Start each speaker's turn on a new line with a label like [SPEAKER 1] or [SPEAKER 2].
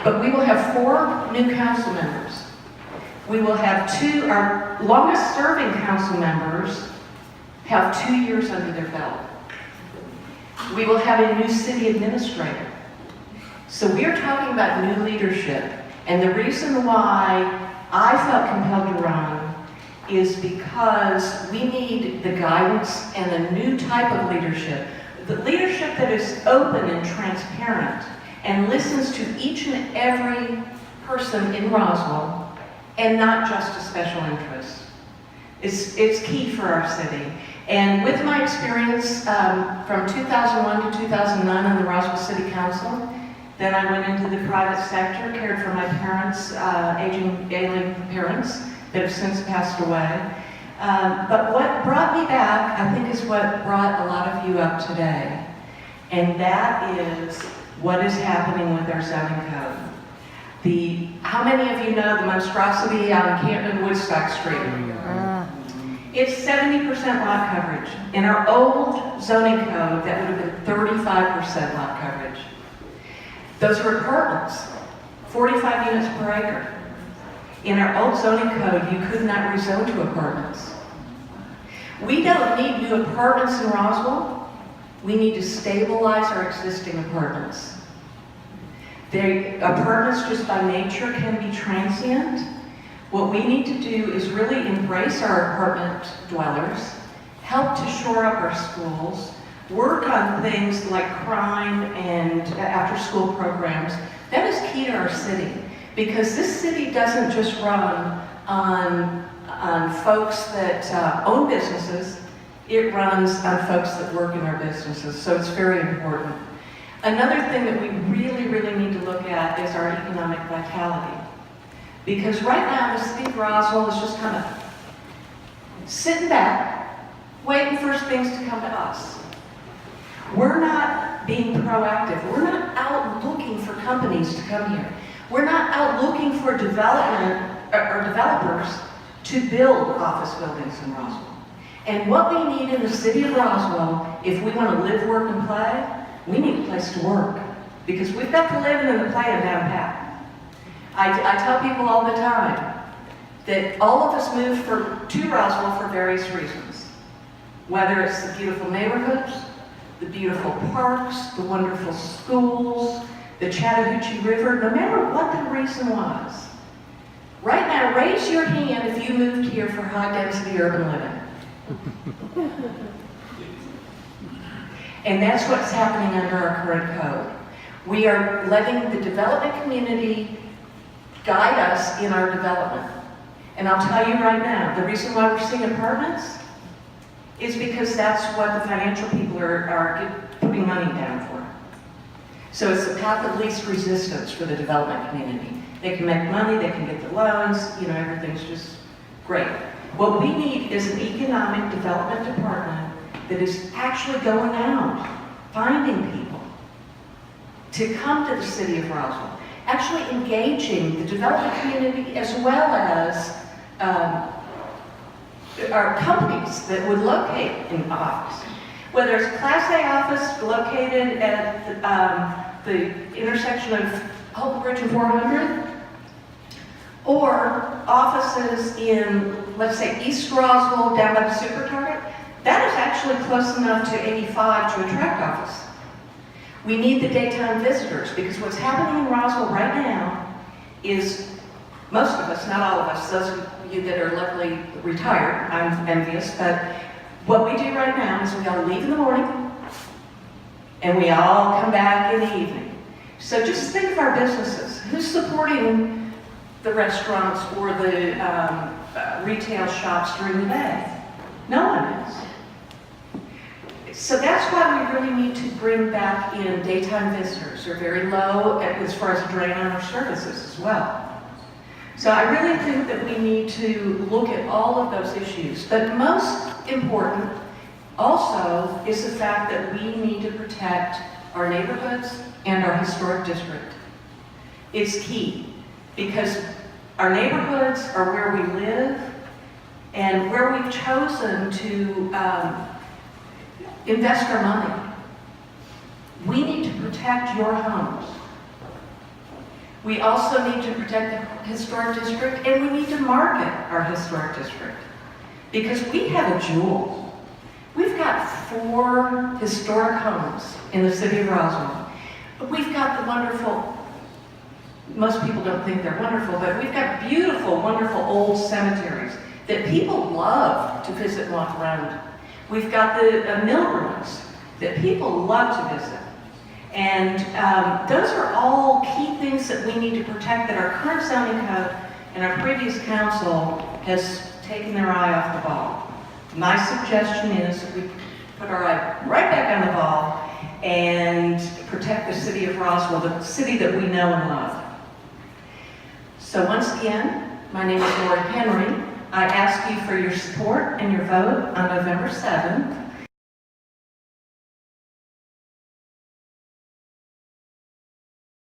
[SPEAKER 1] But we will have 4 new council members. We will have our longest serving council members have 2 years under their belt. We will have a new city administrator. So we're talking about new leadership. And the reason why I felt compelled to run is because we need the guidance and a new type of leadership. The leadership that is open and transparent and listens to each and every person in Roswell and not just a special interest. It's key for our city. And with my experience from 2001 to 2009 on the Roswell City Council, then I went into the private sector, cared for my parents, ailing parents that have since passed away. But what brought me back, I think, is what brought a lot of you up today. And that is what is happening with our zoning code. How many of you know the monstrosity out in Canton, Woodstock Street? It's 70% lot coverage. In our old zoning code, that would have been 35% lot coverage. Those are apartments, 45 units per acre. In our old zoning code, you could not rezone to apartments. We don't need new apartments in Roswell. We need to stabilize our existing apartments. Apartments just by nature can be transient. What we need to do is really embrace our apartment dwellers, help to shore up our schools, work on things like crime and after-school programs. That is key to our city, because this city doesn't just run on folks that own businesses, it runs on folks that work in our businesses, so it's very important. Another thing that we really, really need to look at is our economic vitality. Because right now, the city of Roswell is just kind of sitting back, waiting for things to come to us. We're not being proactive. We're not out looking for companies to come here. We're not out looking for developers to build office buildings in Roswell. And what we need in the city of Roswell, if we want to live, work, and play, we need a place to work. Because we've got the living and the playing down pat. I tell people all the time that all of us moved to Roswell for various reasons. Whether it's the beautiful neighborhoods, the beautiful parks, the wonderful schools, the Chattahoochee River, no matter what the reason was. Right now, raise your hand if you moved here for high-density urban living. And that's what's happening under our current code. We are letting the development community guide us in our development. And I'll tell you right now, the reason why we're seeing apartments is because that's what the financial people are putting money down for. So it's the path of least resistance for the development community. They can make money, they can get the loans, everything's just great. What we need is an economic development department that is actually going out, finding people to come to the city of Roswell, actually engaging the development community as well as our companies that would locate in office. Whether it's Class A office located at the intersection of Holton Bridge and 400, or offices in, let's say, East Roswell down by the Super Target, that is actually close enough to 85 to attract office. We need the daytime visitors, because what's happening in Roswell right now is most of us, not all of us, those of you that are luckily retired, I'm envious, but what we do right now is we all leave in the morning and we all come back in the evening. So just think of our businesses. Who's supporting the restaurants or the retail shops during the day? No one is. So that's why we really need to bring back in daytime visitors. They're very low as far as the drain on our services as well. So I really think that we need to look at all of those issues. But most important also is the fact that we need to protect our neighborhoods and our historic district. It's key, because our neighborhoods are where we live and where we've chosen to invest our money. We need to protect your homes. We also need to protect the historic district, and we need to market our historic district because we have a jewel. We've got 4 historic homes in the city of Roswell. We've got the wonderful, most people don't think they're wonderful, but we've got beautiful, wonderful old cemeteries that people love to visit and walk around. We've got the mill ruins that people love to visit. And those are all key things that we need to protect that our current zoning code and our previous council has taken their eye off the ball. My suggestion is that we put our eye right back on the ball and protect the city of Roswell, the city that we know and love. So once again, my name is Lori Henry. I ask you for your support and your vote on November 7th.